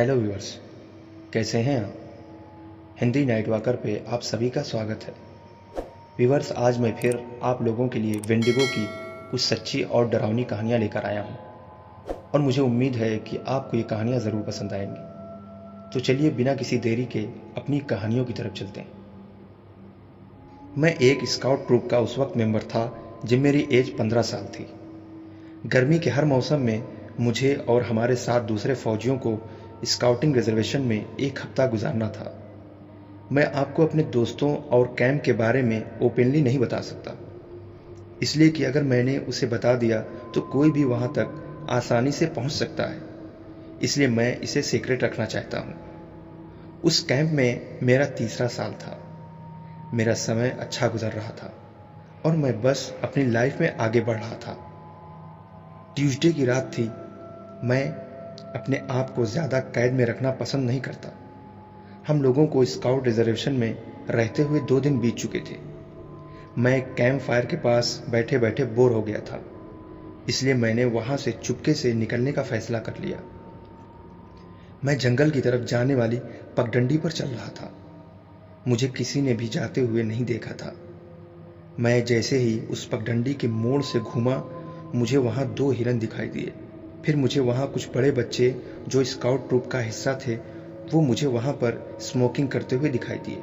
Hello viewers, कैसे हैं आप। हिंदी नाइट वॉकर पे आप सभी का स्वागत है। व्यूअर्स, आज मैं फिर आप लोगों के लिए वेंडिगो की कुछ सच्ची और डरावनी कहानियाँ लेकर आया हूँ और मुझे उम्मीद है कि आपको ये कहानियाँ ज़रूर पसंद आएंगी। तो चलिए बिना किसी देरी के अपनी कहानियों की तरफ चलते हैं। मैं एक स्काउट ट्रूप का उस वक्त मेंबर था जब मेरी एज 15 साल थी। गर्मी के हर मौसम में मुझे और हमारे साथ दूसरे फौजियों को स्काउटिंग रिजर्वेशन में एक हफ्ता गुजारना था। मैं आपको अपने दोस्तों और कैंप के बारे में ओपनली नहीं बता सकता, इसलिए कि अगर मैंने उसे बता दिया तो कोई भी वहां तक आसानी से पहुंच सकता है। इसलिए मैं इसे सीक्रेट रखना चाहता हूं। उस कैंप में मेरा तीसरा साल था। मेरा समय अच्छा गुजर रहा था और मैं बस अपनी लाइफ में आगे बढ़ रहा था। ट्यूसडे की रात थी। मैं अपने आप को ज़्यादा कैद में रखना पसंद नहीं करता। हम लोगों को स्काउट रिजर्वेशन में रहते हुए 2 दिन बीत चुके थे। मैं कैंप फायर के पास बैठे बैठे बोर हो गया था, इसलिए मैंने वहां से चुपके से निकलने का फैसला कर लिया। मैं जंगल की तरफ जाने वाली पगडंडी पर चल रहा था। मुझे किसी ने भी जाते हुए नहीं देखा था। मैं जैसे ही उस पगडंडी के मोड़ से घूमा, मुझे वहां 2 हिरन दिखाई दिए। फिर मुझे वहां कुछ बड़े बच्चे जो स्काउट ट्रूप का हिस्सा थे, वो मुझे वहां पर स्मोकिंग करते हुए दिखाई दिए।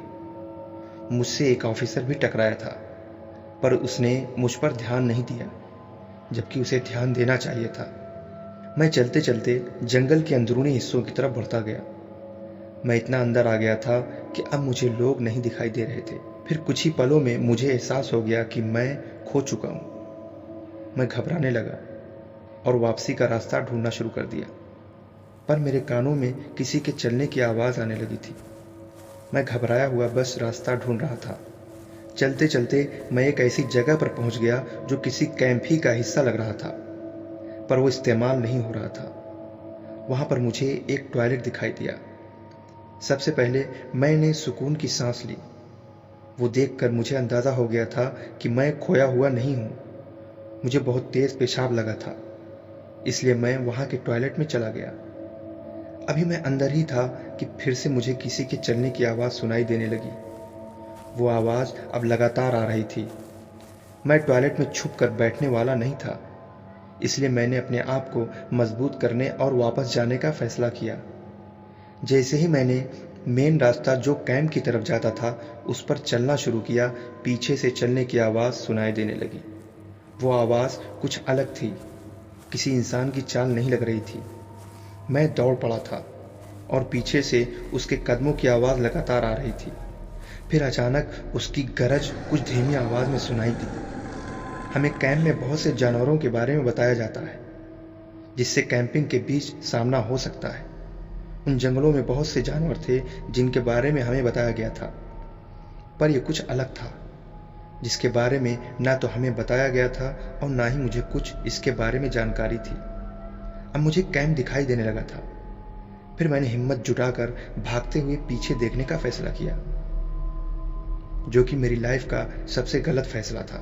मुझसे एक ऑफिसर भी टकराया था, पर उसने मुझ पर ध्यान नहीं दिया, जबकि उसे ध्यान देना चाहिए था। मैं चलते चलते जंगल के अंदरूनी हिस्सों की तरफ बढ़ता गया। मैं इतना अंदर आ गया था कि अब मुझे लोग नहीं दिखाई दे रहे थे। फिर कुछ ही पलों में मुझे एहसास हो गया कि मैं खो चुका हूं। मैं घबराने लगा और वापसी का रास्ता ढूंढना शुरू कर दिया, पर मेरे कानों में किसी के चलने की आवाज़ आने लगी थी। मैं घबराया हुआ बस रास्ता ढूंढ रहा था। चलते चलते मैं एक ऐसी जगह पर पहुंच गया जो किसी कैंप ही का हिस्सा लग रहा था, पर वो इस्तेमाल नहीं हो रहा था। वहां पर मुझे एक टॉयलेट दिखाई दिया। सबसे पहले मैंने सुकून की सांस ली। वो देखकर मुझे अंदाजा हो गया था कि मैं खोया हुआ नहीं हूं। मुझे बहुत तेज पेशाब लगा था, इसलिए मैं वहां के टॉयलेट में चला गया। अभी मैं अंदर ही था कि फिर से मुझे किसी के चलने की आवाज़ सुनाई देने लगी। वो आवाज़ अब लगातार आ रही थी। मैं टॉयलेट में छुप कर बैठने वाला नहीं था, इसलिए मैंने अपने आप को मजबूत करने और वापस जाने का फैसला किया। जैसे ही मैंने मेन रास्ता जो कैंप की तरफ जाता था उस पर चलना शुरू किया, पीछे से चलने की आवाज़ सुनाई देने लगी। वो आवाज़ कुछ अलग थी, किसी इंसान की चाल नहीं लग रही थी। मैं दौड़ पड़ा था और पीछे से उसके कदमों की आवाज़ लगातार आ रही थी। फिर अचानक उसकी गरज कुछ धीमी आवाज़ में सुनाई दी। हमें कैंप में बहुत से जानवरों के बारे में बताया जाता है जिससे कैंपिंग के बीच सामना हो सकता है। उन जंगलों में बहुत से जानवर थे जिनके बारे में हमें बताया गया था, पर यह कुछ अलग था जिसके बारे में ना तो हमें बताया गया था और ना ही मुझे कुछ इसके बारे में जानकारी थी। अब मुझे कैंप दिखाई देने लगा था। फिर मैंने हिम्मत जुटाकर भागते हुए पीछे देखने का फैसला किया, जो कि मेरी लाइफ का सबसे गलत फैसला था।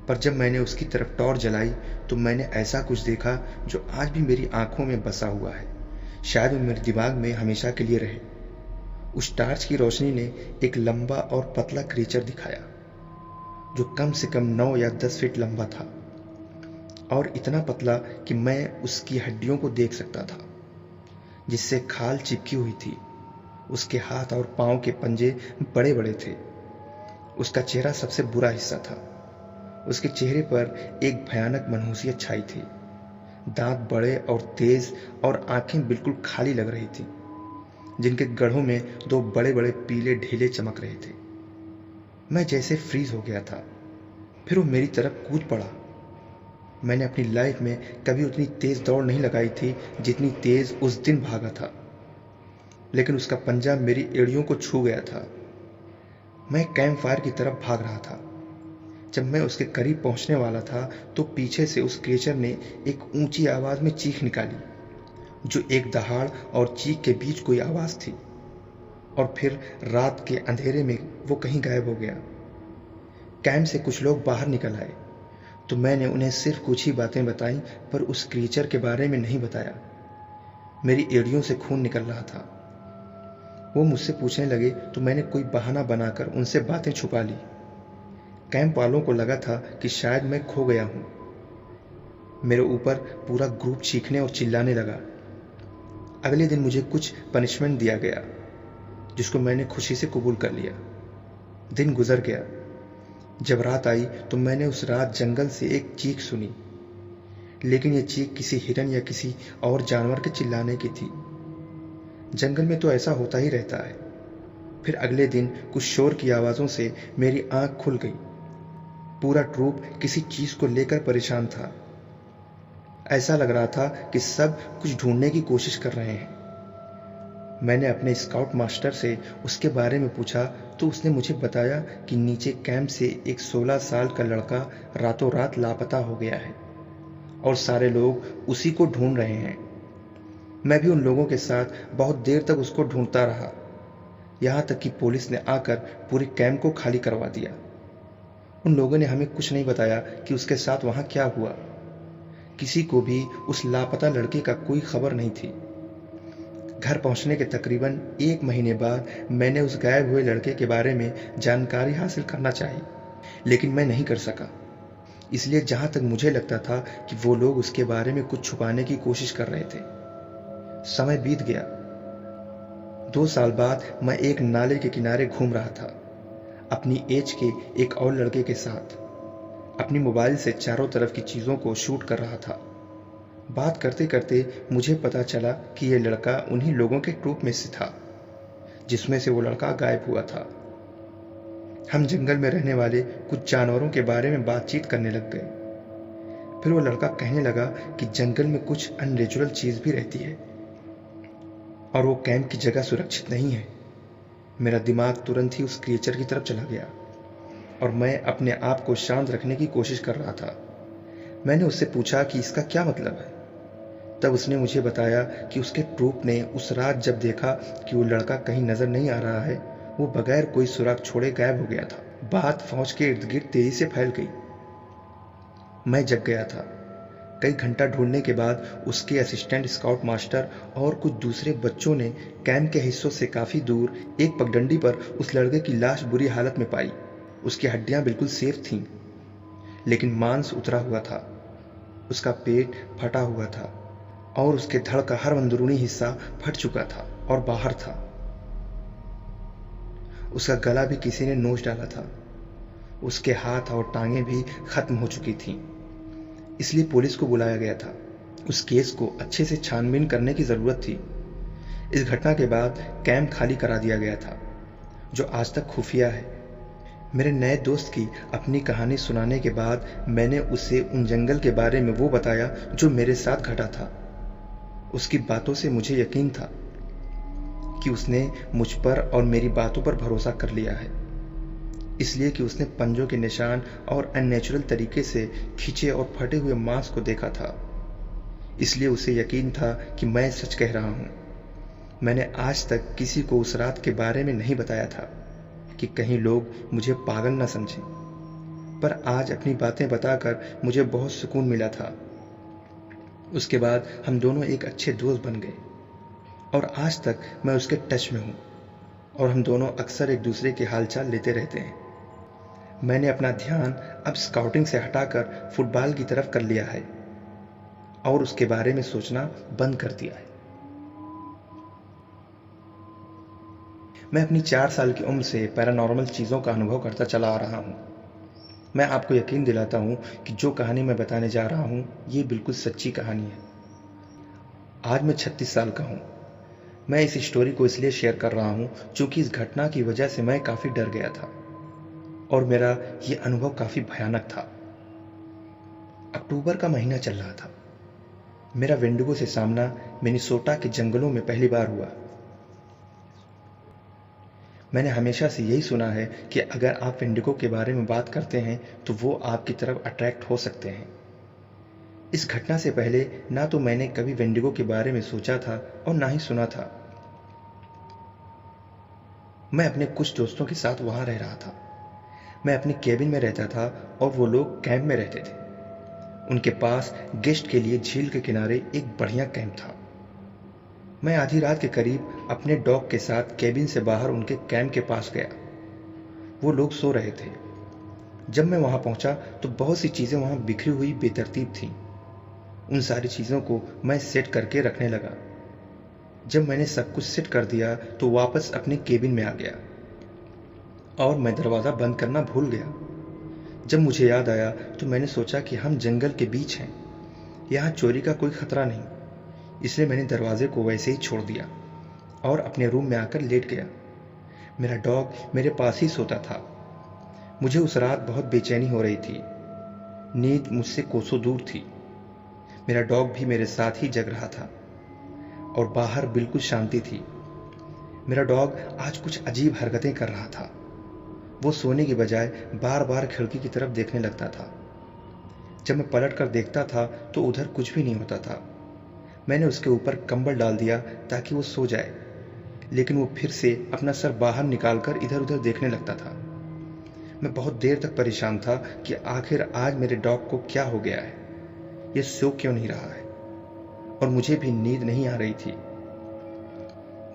पर जब मैंने उसकी तरफ टॉर्च जलाई तो मैंने ऐसा कुछ देखा जो आज भी मेरी आंखों में बसा हुआ है। शायद वो मेरे दिमाग में हमेशा के लिए रहे। उस टार्च की रोशनी ने एक लंबा और पतला क्रीचर दिखाया जो कम से कम 9 या 10 फीट लंबा था और इतना पतला कि मैं उसकी हड्डियों को देख सकता था, जिससे खाल चिपकी हुई थी। उसके हाथ और पांव के पंजे बड़े बड़े थे। उसका चेहरा सबसे बुरा हिस्सा था। उसके चेहरे पर एक भयानक मनहूसियत छाई थी। दांत बड़े और तेज और आंखें बिल्कुल खाली लग रही थी, जिनके गढ़ों में 2 बड़े बड़े पीले ढीले चमक रहे थे। मैं जैसे फ्रीज हो गया था। फिर वो मेरी तरफ कूद पड़ा। मैंने अपनी लाइफ में कभी उतनी तेज दौड़ नहीं लगाई थी जितनी तेज उस दिन भागा था, लेकिन उसका पंजा मेरी एड़ियों को छू गया था। मैं कैंप फायर की तरफ भाग रहा था। जब मैं उसके करीब पहुंचने वाला था तो पीछे से उस क्रीचर ने एक ऊंची आवाज में चीख निकाली, जो एक दहाड़ और चीख के बीच कोई आवाज थी, और फिर रात के अंधेरे में वो कहीं गायब हो गया। कैंप से कुछ लोग बाहर निकल आए तो मैंने उन्हें सिर्फ कुछ ही बातें बताई, पर उस क्रीचर के बारे में नहीं बताया। मेरी एड़ियों से खून निकल रहा था। वो मुझसे पूछने लगे तो मैंने कोई बहाना बनाकर उनसे बातें छुपा ली। कैंप वालों को लगा था कि शायद मैं खो गया हूँ। मेरे ऊपर पूरा ग्रुप चीखने और चिल्लाने लगा। अगले दिन मुझे कुछ पनिशमेंट दिया गया, जिसको मैंने खुशी से कबूल कर लिया। दिन गुजर गया। जब रात आई तो मैंने उस रात जंगल से एक चीख सुनी, लेकिन यह चीख किसी हिरन या किसी और जानवर के चिल्लाने की थी। जंगल में तो ऐसा होता ही रहता है। फिर अगले दिन कुछ शोर की आवाज़ों से मेरी आंख खुल गई। पूरा ट्रूप किसी चीज को लेकर परेशान था। ऐसा लग रहा था कि सब कुछ ढूंढने की कोशिश कर रहे हैं। मैंने अपने स्काउट मास्टर से उसके बारे में पूछा तो उसने मुझे बताया कि नीचे कैंप से एक 16 साल का लड़का रातों रात लापता हो गया है और सारे लोग उसी को ढूंढ रहे हैं। मैं भी उन लोगों के साथ बहुत देर तक उसको ढूंढता रहा, यहाँ तक कि पुलिस ने आकर पूरे कैंप को खाली करवा दिया। उन लोगों ने हमें कुछ नहीं बताया कि उसके साथ वहाँ क्या हुआ। किसी को भी उस लापता लड़के का कोई खबर नहीं थी। घर पहुंचने के तकरीबन 1 महीने बाद मैंने उस गायब हुए लड़के के बारे में जानकारी हासिल करना चाही, लेकिन मैं नहीं कर सका। इसलिए जहां तक मुझे लगता था कि वो लोग उसके बारे में कुछ छुपाने की कोशिश कर रहे थे। समय बीत गया। 2 साल बाद मैं एक नाले के किनारे घूम रहा था, अपनी एज के एक और लड़के के साथ। अपनी मोबाइल से चारों तरफ की चीज़ों को शूट कर रहा था। बात करते करते मुझे पता चला कि यह लड़का उन्हीं लोगों के ग्रुप में से था जिसमें से वो लड़का गायब हुआ था। हम जंगल में रहने वाले कुछ जानवरों के बारे में बातचीत करने लग गए। फिर वो लड़का कहने लगा कि जंगल में कुछ अननेचुरल चीज़ भी रहती है और वो कैंप की जगह सुरक्षित नहीं है। मेरा दिमाग तुरंत ही उस क्रिएचर की तरफ चला गया और मैं अपने आप को शांत रखने की कोशिश कर रहा था। मैंने उससे पूछा कि इसका क्या मतलब है। तब उसने मुझे बताया कि उसके ट्रूप ने उस रात जब देखा कि वो लड़का कहीं नजर नहीं आ रहा है, वो बगैर कोई सुराग छोड़े गायब हो गया था। बात फौज के इर्द गिर्द तेजी से फैल गई। मैं जग गया था। कई घंटा ढूंढने के बाद उसके असिस्टेंट स्काउट मास्टर और कुछ दूसरे बच्चों ने कैंप के हिस्सों से काफी दूर एक पगडंडी पर उस लड़के की लाश बुरी हालत में पाई। उसकी हड्डियां बिल्कुल सेफ थीं, लेकिन मांस उतरा हुआ था। उसका पेट फटा हुआ था और उसके धड़ का हर अंदरूनी हिस्सा फट चुका था और बाहर था। उसका गला भी किसी ने नोच डाला था। उसके हाथ और टांगें भी खत्म हो चुकी थीं। इसलिए पुलिस को बुलाया गया था। उस केस को अच्छे से छानबीन करने की जरूरत थी। इस घटना के बाद कैंप खाली करा दिया गया था, जो आज तक खुफिया है। मेरे नए दोस्त की अपनी कहानी सुनाने के बाद मैंने उसे उन जंगल के बारे में वो बताया जो मेरे साथ घटा था। उसकी बातों से मुझे यकीन था कि उसने मुझ पर और मेरी बातों पर भरोसा कर लिया है, इसलिए कि उसने पंजों के निशान और अननेचुरल तरीके से खींचे और फटे हुए मांस को देखा था। इसलिए उसे यकीन था कि मैं सच कह रहा हूं। मैंने आज तक किसी को उस रात के बारे में नहीं बताया था कि कहीं लोग मुझे पागल न समझें, पर आज अपनी बातें बताकर मुझे बहुत सुकून मिला था। उसके बाद हम दोनों एक अच्छे दोस्त बन गए और आज तक मैं उसके टच में हूं और हम दोनों अक्सर एक दूसरे के हालचाल लेते रहते हैं। मैंने अपना ध्यान अब स्काउटिंग से हटाकर फुटबॉल की तरफ कर लिया है और उसके बारे में सोचना बंद कर दिया है। मैं अपनी 4 साल की उम्र से पैरानॉर्मल चीज़ों का अनुभव करता चला आ रहा हूँ। मैं आपको यकीन दिलाता हूँ कि जो कहानी मैं बताने जा रहा हूँ ये बिल्कुल सच्ची कहानी है। आज मैं 36 साल का हूँ। मैं इस स्टोरी को इसलिए शेयर कर रहा हूँ क्योंकि इस घटना की वजह से मैं काफ़ी डर गया था और मेरा ये अनुभव काफ़ी भयानक था। अक्टूबर का महीना चल रहा था। मेरा वेंडिगो से सामना मिनेसोटा के जंगलों में पहली बार हुआ। मैंने हमेशा से यही सुना है कि अगर आप वेंडिगो के बारे में बात करते हैं तो वो आपकी तरफ अट्रैक्ट हो सकते हैं। इस घटना से पहले ना तो मैंने कभी वेंडिगो के बारे में सोचा था और ना ही सुना था। मैं अपने कुछ दोस्तों के साथ वहां रह रहा था। मैं अपनी केबिन में रहता था और वो लोग कैंप में रहते थे। उनके पास गेस्ट के लिए झील के किनारे एक बढ़िया कैंप था। मैं आधी रात के करीब अपने डॉग के साथ केबिन से बाहर उनके कैंप के पास गया। वो लोग सो रहे थे। जब मैं वहां पहुंचा तो बहुत सी चीजें वहां बिखरी हुई बेतरतीब थीं। उन सारी चीजों को मैं सेट करके रखने लगा। जब मैंने सब कुछ सेट कर दिया तो वापस अपने केबिन में आ गया और मैं दरवाज़ा बंद करना भूल गया। जब मुझे याद आया तो मैंने सोचा कि हम जंगल के बीच हैं, यहाँ चोरी का कोई खतरा नहीं, इसलिए मैंने दरवाजे को वैसे ही छोड़ दिया और अपने रूम में आकर लेट गया। मेरा डॉग मेरे पास ही सोता था। मुझे उस रात बहुत बेचैनी हो रही थी। नींद मुझसे कोसों दूर थी। मेरा डॉग भी मेरे साथ ही जग रहा था और बाहर बिल्कुल शांति थी। मेरा डॉग आज कुछ अजीब हरकतें कर रहा था। वो सोने की बजाय बार बार खिड़की की तरफ देखने लगता था। जब मैं पलट कर देखता था तो उधर कुछ भी नहीं होता था। मैंने उसके ऊपर कंबल डाल दिया ताकि वो सो जाए, लेकिन वो फिर से अपना सर बाहर निकालकर इधर उधर देखने लगता था। मैं बहुत देर तक परेशान था कि आखिर आज मेरे डॉग को क्या हो गया है, ये सो क्यों नहीं रहा है, और मुझे भी नींद नहीं आ रही थी।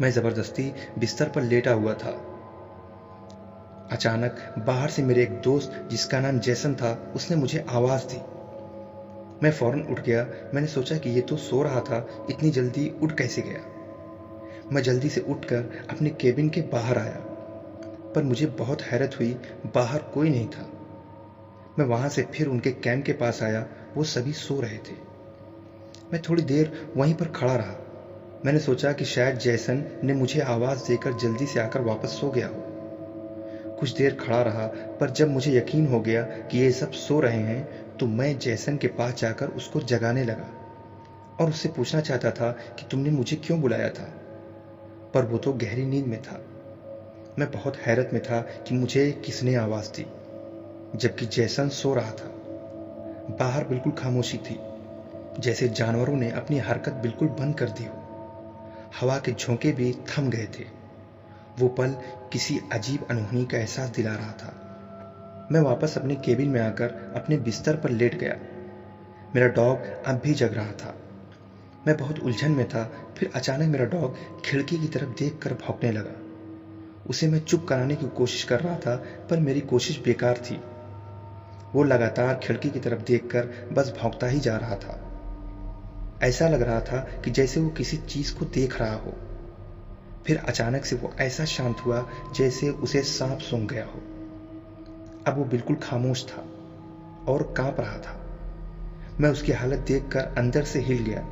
मैं जबरदस्ती बिस्तर पर लेटा हुआ था। अचानक बाहर से मेरे एक दोस्त जिसका नाम जैसन था, उसने मुझे आवाज दी। मैं फौरन उठ गया। मैंने सोचा कि ये तो सो रहा था, इतनी जल्दी उठ कैसे गया। मैं जल्दी से उठकर अपने केबिन के बाहर आया, पर मुझे बहुत हैरत हुई, बाहर कोई नहीं था। मैं वहां से फिर उनके कैंप के पास आया। वो सभी सो रहे थे। मैं थोड़ी देर वहीं पर खड़ा रहा। मैंने सोचा कि शायद जैसन ने मुझे आवाज देकर जल्दी से आकर वापस सो गया हो। कुछ देर खड़ा रहा, पर जब मुझे यकीन हो गया कि ये सब सो रहे हैं तो मैं जैसन के पास जाकर उसको जगाने लगा और उससे पूछना चाहता था कि तुमने मुझे क्यों बुलाया था, पर वो तो गहरी नींद में था। मैं बहुत हैरत में था कि मुझे किसने आवाज दी, जबकि जैसन सो रहा था। बाहर बिल्कुल खामोशी थी, जैसे जानवरों ने अपनी हरकत बिल्कुल बंद कर दी हो। हवा के झोंके भी थम गए थे। वो पल किसी अजीब अनहोनी का एहसास दिला रहा था। मैं वापस अपने केबिन में आकर अपने बिस्तर पर लेट गया। मेरा डॉग अब भी जग रहा था। मैं बहुत उलझन में था। फिर अचानक मेरा डॉग खिड़की की तरफ देखकर भौंकने लगा। उसे मैं चुप कराने की कोशिश कर रहा था, पर मेरी कोशिश बेकार थी। वो लगातार खिड़की की तरफ देखकर बस भौंकता ही जा रहा था। ऐसा लग रहा था कि जैसे वो किसी चीज को देख रहा हो। फिर अचानक से वो ऐसा शांत हुआ जैसे उसे सांप सूंघ गया हो। अब वो बिल्कुल खामोश था और कांप रहा था। मैं उसकी हालत देखकर अंदर से हिल गया।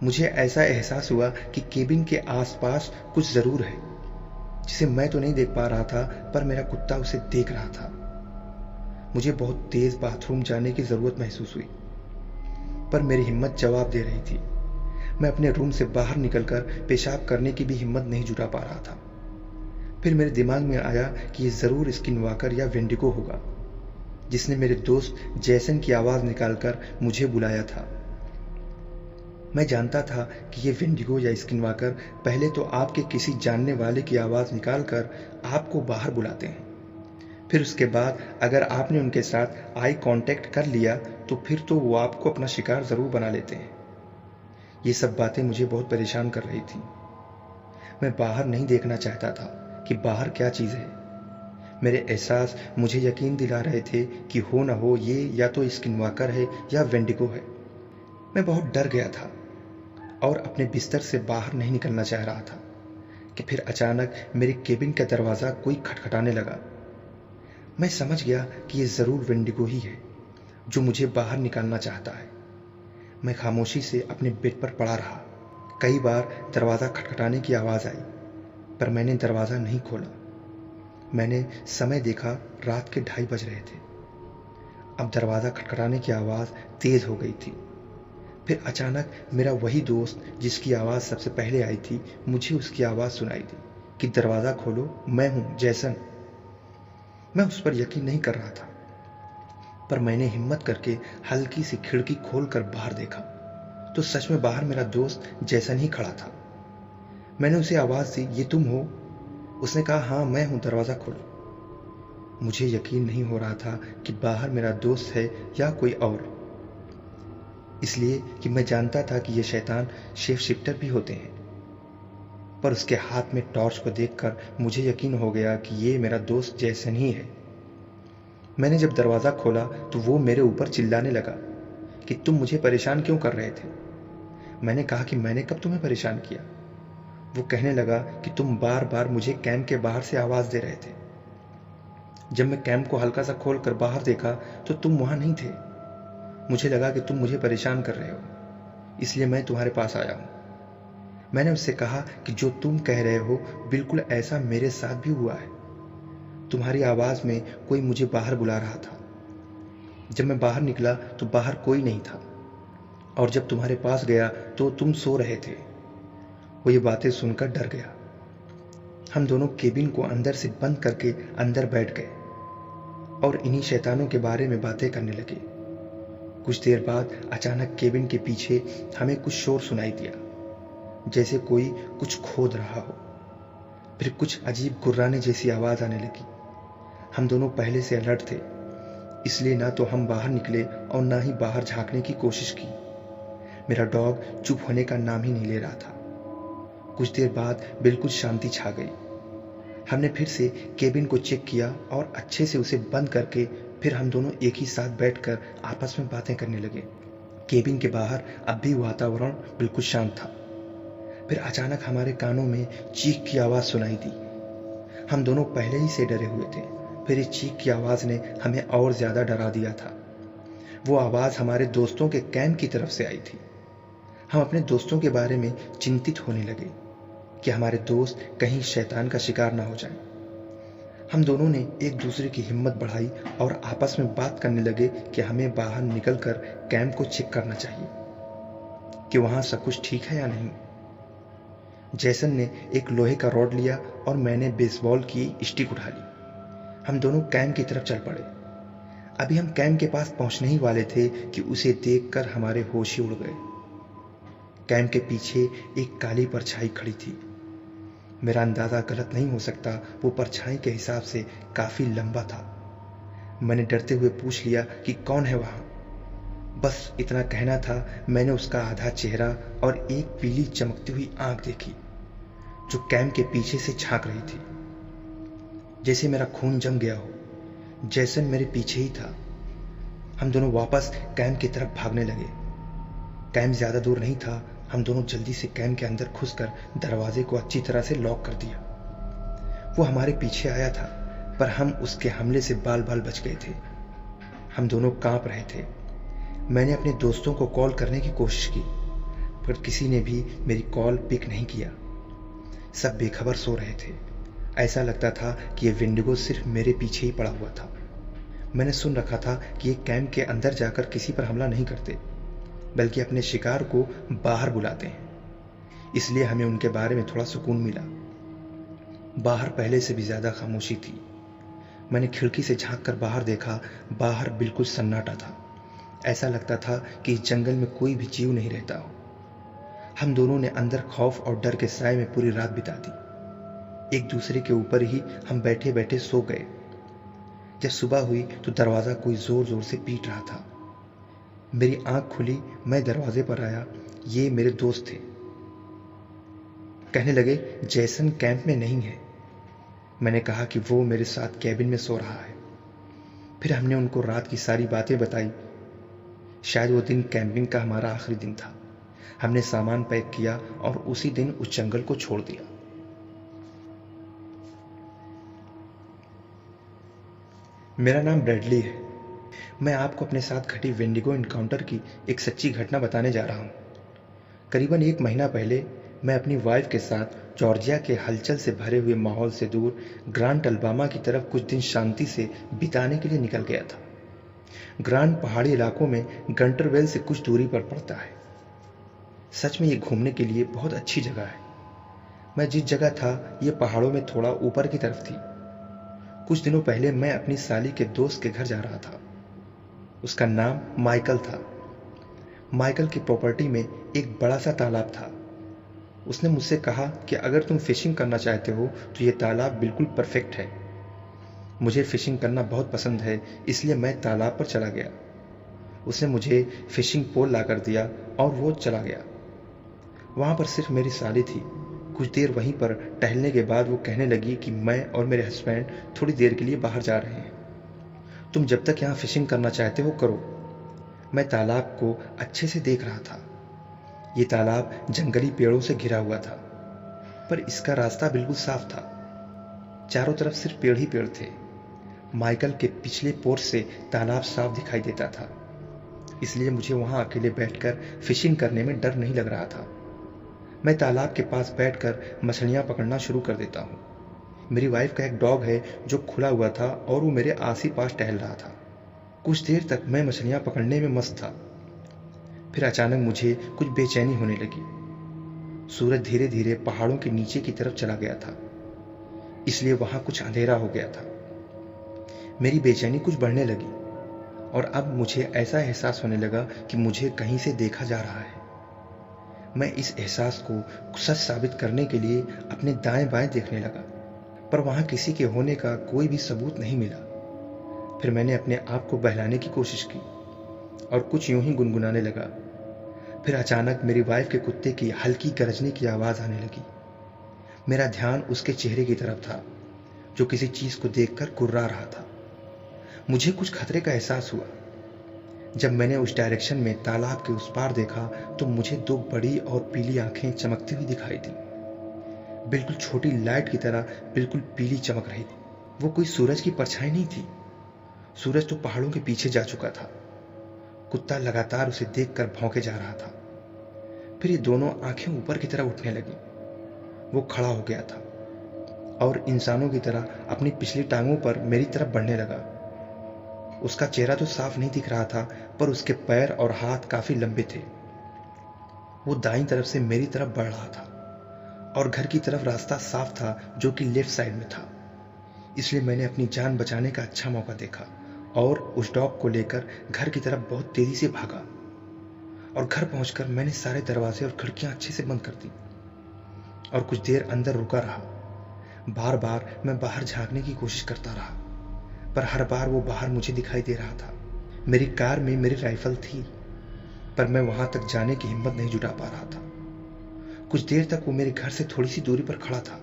मुझे ऐसा एहसास हुआ कि केबिन के आसपास कुछ जरूर है, जिसे मैं तो नहीं देख पा रहा था, पर मेरा कुत्ता उसे देख रहा था। मुझे बहुत तेज बाथरूम जाने की जरूरत महसूस हुई, पर मेरी हिम्मत जवाब दे रही थी। मैं अपने रूम से बाहर निकलकर पेशाब करने की भी हिम्मत नहीं जुटा पा रहा था। फिर मेरे दिमाग में आया कि ये जरूर स्किनवॉकर या वेंडिगो होगा, जिसने मेरे दोस्त जैसन की आवाज निकालकर मुझे बुलाया था। मैं जानता था कि ये वेंडिगो या स्किनवॉकर पहले तो आपके किसी जानने वाले की आवाज निकालकर आपको बाहर बुलाते हैं। फिर उसके बाद अगर आपने उनके साथ आई कांटेक्ट कर लिया तो फिर तो वो आपको अपना शिकार जरूर बना लेते हैं। ये सब बातें मुझे बहुत परेशान कर रही थी। मैं बाहर नहीं देखना चाहता था कि बाहर क्या चीज़ है। मेरे एहसास मुझे यकीन दिला रहे थे कि हो ना हो ये या तो स्किनवॉकर है या वेंडिगो है। मैं बहुत डर गया था और अपने बिस्तर से बाहर नहीं निकलना चाह रहा था कि फिर अचानक मेरे केबिन का दरवाज़ा कोई खटखटाने लगा। मैं समझ गया कि ये ज़रूर वेंडिगो ही है जो मुझे बाहर निकालना चाहता है। मैं खामोशी से अपने बेड पर पड़ा रहा। कई बार दरवाज़ा खटखटाने की आवाज़ आई, पर मैंने दरवाज़ा नहीं खोला। मैंने समय देखा, रात के 2:30 बज रहे थे। अब दरवाज़ा खटखटाने की आवाज़ तेज़ हो गई थी। फिर अचानक मेरा वही दोस्त जिसकी आवाज़ सबसे पहले आई थी, मुझे उसकी आवाज़ सुनाई दी कि दरवाज़ा खोलो, मैं हूँ जैसन। मैं उस पर यकीन नहीं कर रहा था, पर मैंने हिम्मत करके हल्की सी खिड़की खोलकर बाहर देखा तो सच में बाहर मेरा दोस्त जैसन ही खड़ा था। मैंने उसे आवाज़ दी, ये तुम हो? उसने कहा, हाँ मैं हूँ, दरवाज़ा खोलो। मुझे यकीन नहीं हो रहा था कि बाहर मेरा दोस्त है या कोई और। इसलिए कि मैं जानता था कि ये शैतान शेफ शिफ्टर भी होते हैं। पर उसके हाथ में टॉर्च को देखकर मुझे यकीन हो गया कि ये मेरा दोस्त जैसन ही है। मैंने जब दरवाज़ा खोला तो वो मेरे ऊपर चिल्लाने लगा कि तुम मुझे परेशान क्यों कर रहे थे। मैंने कहा कि मैंने कब तुम्हें परेशान किया। वो कहने लगा कि तुम बार बार मुझे कैंप के बाहर से आवाज़ दे रहे थे। जब मैं कैंप को हल्का सा खोल कर बाहर देखा तो तुम वहाँ नहीं थे। मुझे लगा कि तुम मुझे परेशान कर रहे हो, इसलिए मैं तुम्हारे पास आया हूँ। मैंने उससे कहा कि जो तुम कह रहे हो बिल्कुल ऐसा मेरे साथ भी हुआ है। तुम्हारी आवाज़ में कोई मुझे बाहर बुला रहा था। जब मैं बाहर निकला तो बाहर कोई नहीं था, और जब तुम्हारे पास गया तो तुम सो रहे थे। वो ये बातें सुनकर डर गया। हम दोनों केबिन को अंदर से बंद करके अंदर बैठ गए और इन्हीं शैतानों के बारे में बातें करने लगे। कुछ देर बाद अचानक केबिन के पीछे हमें कुछ शोर सुनाई दिया, जैसे कोई कुछ खोद रहा हो। फिर कुछ अजीब गुर्राने जैसी आवाज़ आने लगी। हम दोनों पहले से अलर्ट थे, इसलिए ना तो हम बाहर निकले और ना ही बाहर झांकने की कोशिश की। मेरा डॉग चुप होने का नाम ही नहीं ले रहा था। कुछ देर बाद बिल्कुल शांति छा गई। हमने फिर से केबिन को चेक किया और अच्छे से उसे बंद करके फिर हम दोनों एक ही साथ बैठकर आपस में बातें करने लगे। केबिन के बाहर अब भी वातावरण बिल्कुल शांत था। फिर अचानक हमारे कानों में चीख की आवाज़ सुनाई दी। हम दोनों पहले ही से डरे हुए थे, फिर इस चीख की आवाज़ ने हमें और ज़्यादा डरा दिया था। वो आवाज़ हमारे दोस्तों के कैंप की तरफ से आई थी। हम अपने दोस्तों के बारे में चिंतित होने लगे कि हमारे दोस्त कहीं शैतान का शिकार ना हो जाएं। हम दोनों ने एक दूसरे की हिम्मत बढ़ाई और आपस में बात करने लगे कि हमें बाहर निकलकर कैंप को चेक करना चाहिए कि वहाँ सब कुछ ठीक है या नहीं। जैसन ने एक लोहे का रॉड लिया और मैंने बेसबॉल की स्टिक उठा ली। हम दोनों कैंप की तरफ चल पड़े। अभी हम कैंप के पास पहुंचने ही वाले थे कि उसे देखकर हमारे होश ही उड़ गए। कैंप के पीछे एक काली परछाई खड़ी थी। मेरा अंदाज़ा गलत नहीं हो सकता, वो परछाई के हिसाब से काफ़ी लंबा था। मैंने डरते हुए पूछ लिया कि कौन है वहाँ। बस इतना कहना था, मैंने उसका आधा चेहरा और एक पीली चमकती हुई आंख देखी जो कैंप के पीछे से झांक रही थी। जैसे मेरा खून जम गया हो। जैसन मेरे पीछे ही था। हम दोनों वापस कैंप की तरफ भागने लगे। कैंप ज़्यादा दूर नहीं था। हम दोनों जल्दी से कैंप के अंदर घुसकर दरवाजे को अच्छी तरह से लॉक कर दिया। वो हमारे पीछे आया था, पर हम उसके हमले से बाल बाल बच गए थे। हम दोनों कांप रहे थे। मैंने अपने दोस्तों को कॉल करने की कोशिश की, पर किसी ने भी मेरी कॉल पिक नहीं किया। सब बेखबर सो रहे थे। ऐसा लगता था कि ये विंडिगो सिर्फ मेरे पीछे ही पड़ा हुआ था। मैंने सुन रखा था कि ये कैंप के अंदर जाकर किसी पर हमला नहीं करते, बल्कि अपने शिकार को बाहर बुलाते हैं। इसलिए हमें उनके बारे में थोड़ा सुकून मिला। बाहर पहले से भी ज़्यादा खामोशी थी। मैंने खिड़की से झांक कर बाहर देखा। बाहर बिल्कुल सन्नाटा था। ऐसा लगता था कि इस जंगल में कोई भी जीव नहीं रहता हो। हम दोनों ने अंदर खौफ और डर के साए में पूरी रात बिता दी। एक दूसरे के ऊपर ही हम बैठे बैठे सो गए। जब सुबह हुई तो दरवाज़ा कोई ज़ोर ज़ोर से पीट रहा था। मेरी आंख खुली, मैं दरवाजे पर आया। ये मेरे दोस्त थे। कहने लगे जैसन कैंप में नहीं है। मैंने कहा कि वो मेरे साथ कैबिन में सो रहा है। फिर हमने उनको रात की सारी बातें बताई। शायद वो दिन कैंपिंग का हमारा आखिरी दिन था। हमने सामान पैक किया और उसी दिन उस जंगल को छोड़ दिया। मेरा नाम ब्रैडली है। मैं आपको अपने साथ घटी वेंडिगो इनकाउंटर की एक सच्ची घटना बताने जा रहा हूँ। करीबन 1 महीना पहले मैं अपनी वाइफ के साथ जॉर्जिया के हलचल से भरे हुए माहौल से दूर ग्रांट अल्बामा की तरफ कुछ दिन शांति से बिताने के लिए निकल गया था। ग्रांट पहाड़ी इलाकों में गंटरवेल से कुछ दूरी पर पड़ता है। सच में ये घूमने के लिए बहुत अच्छी जगह है। मैं जिस जगह था ये पहाड़ों में थोड़ा ऊपर की तरफ थी। कुछ दिनों पहले मैं अपनी साली के दोस्त के घर जा रहा था। उसका नाम माइकल था। माइकल की प्रॉपर्टी में एक बड़ा सा तालाब था। उसने मुझसे कहा कि अगर तुम फिशिंग करना चाहते हो तो ये तालाब बिल्कुल परफेक्ट है। मुझे फिशिंग करना बहुत पसंद है, इसलिए मैं तालाब पर चला गया। उसने मुझे फिशिंग पोल ला कर दिया और वो चला गया। वहाँ पर सिर्फ मेरी साली थी। कुछ देर वहीं पर टहलने के बाद वो कहने लगी कि मैं और मेरे हस्बैंड थोड़ी देर के लिए बाहर जा रहे हैं, तुम जब तक यहाँ फिशिंग करना चाहते हो करो। मैं तालाब को अच्छे से देख रहा था। ये तालाब जंगली पेड़ों से घिरा हुआ था, पर इसका रास्ता बिल्कुल साफ था। चारों तरफ सिर्फ पेड़ ही पेड़ थे। माइकल के पिछले पोर्च से तालाब साफ दिखाई देता था, इसलिए मुझे वहां अकेले बैठकर फिशिंग करने में डर नहीं लग रहा था। मैं तालाब के पास बैठकर मछलियां पकड़ना शुरू कर देता हूँ। मेरी वाइफ का एक डॉग है जो खुला हुआ था और वो मेरे आस ही पास टहल रहा था। कुछ देर तक मैं मछलियां पकड़ने में मस्त था। फिर अचानक मुझे कुछ बेचैनी होने लगी। सूरज धीरे धीरे पहाड़ों के नीचे की तरफ चला गया था, इसलिए वहां कुछ अंधेरा हो गया था। मेरी बेचैनी कुछ बढ़ने लगी और अब मुझे ऐसा एहसास होने लगा कि मुझे कहीं से देखा जा रहा है। मैं इस एहसास को सच साबित करने के लिए अपने दाएं बाएं देखने लगा, पर वहां किसी के होने का कोई भी सबूत नहीं मिला। फिर मैंने अपने आप को बहलाने की कोशिश की और कुछ यूं ही गुनगुनाने लगा। फिर अचानक मेरी वाइफ के कुत्ते की हल्की गरजने की आवाज आने लगी। मेरा ध्यान उसके चेहरे की तरफ था, जो किसी चीज को देखकर कुर्रा रहा था। मुझे कुछ खतरे का एहसास हुआ। जब मैंने उस डायरेक्शन में तालाब के उस पार देखा तो मुझे दो बड़ी और पीली आंखें चमकती हुई दिखाई दी, बिल्कुल छोटी लाइट की तरह, बिल्कुल पीली चमक रही थी। वो कोई सूरज की परछाई नहीं थी। सूरज तो पहाड़ों के पीछे जा चुका था। कुत्ता लगातार उसे देखकर भौंके जा रहा था। फिर ये दोनों आंखें ऊपर की तरफ उठने लगी। वो खड़ा हो गया था और इंसानों की तरह अपनी पिछली टांगों पर मेरी तरफ बढ़ने लगा। उसका चेहरा तो साफ नहीं दिख रहा था, पर उसके पैर और हाथ काफी लंबे थे। वो दाईं तरफ से मेरी तरफ बढ़ रहा था और घर की तरफ रास्ता साफ था, जो कि लेफ्ट साइड में था। इसलिए मैंने अपनी जान बचाने का अच्छा मौका देखा और उस डॉग को लेकर घर की तरफ बहुत तेजी से भागा। और घर पहुंचकर मैंने सारे दरवाजे और खिड़कियां अच्छे से बंद कर दी और कुछ देर अंदर रुका रहा। बार बार मैं बाहर झांकने की कोशिश करता रहा, पर हर बार वो बाहर मुझे दिखाई दे रहा था। मेरी कार में मेरी राइफल थी, पर मैं वहां तक जाने की हिम्मत नहीं जुटा पा रहा था। कुछ देर तक वो मेरे घर से थोड़ी सी दूरी पर खड़ा था,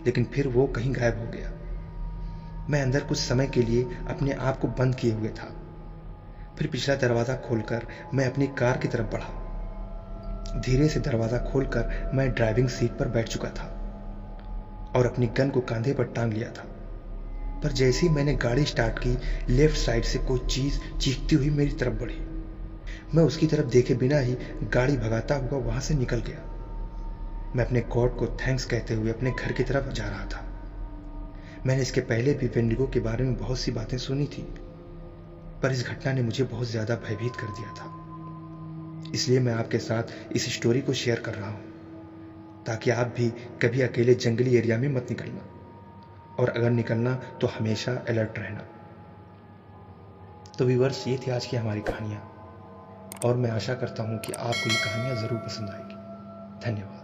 लेकिन फिर वो कहीं गायब हो गया। मैं अंदर कुछ समय के लिए अपने आप को बंद किए हुए था। फिर पिछला दरवाजा खोलकर मैं अपनी कार की तरफ बढ़ा। धीरे से दरवाजा खोलकर मैं ड्राइविंग सीट पर बैठ चुका था और अपनी गन को कंधे पर टांग लिया था। पर जैसे ही मैंने गाड़ी स्टार्ट की, लेफ्ट साइड से कोई चीज चीखती हुई मेरी तरफ बढ़ी। मैं उसकी तरफ देखे बिना ही गाड़ी भगाता हुआ वहां से निकल गया। मैं अपने गॉड को थैंक्स कहते हुए अपने घर की तरफ जा रहा था। मैंने इसके पहले भी वेंडिगो के बारे में बहुत सी बातें सुनी थी, पर इस घटना ने मुझे बहुत ज्यादा भयभीत कर दिया था। इसलिए मैं आपके साथ इस स्टोरी को शेयर कर रहा हूं, ताकि आप भी कभी अकेले जंगली एरिया में मत निकलना, और अगर निकलना तो हमेशा अलर्ट रहना। तो व्यूअर्स, ये थी आज की हमारी कहानियाँ, और मैं आशा करता हूँ कि आपको ये कहानियाँ ज़रूर पसंद आएगी। धन्यवाद।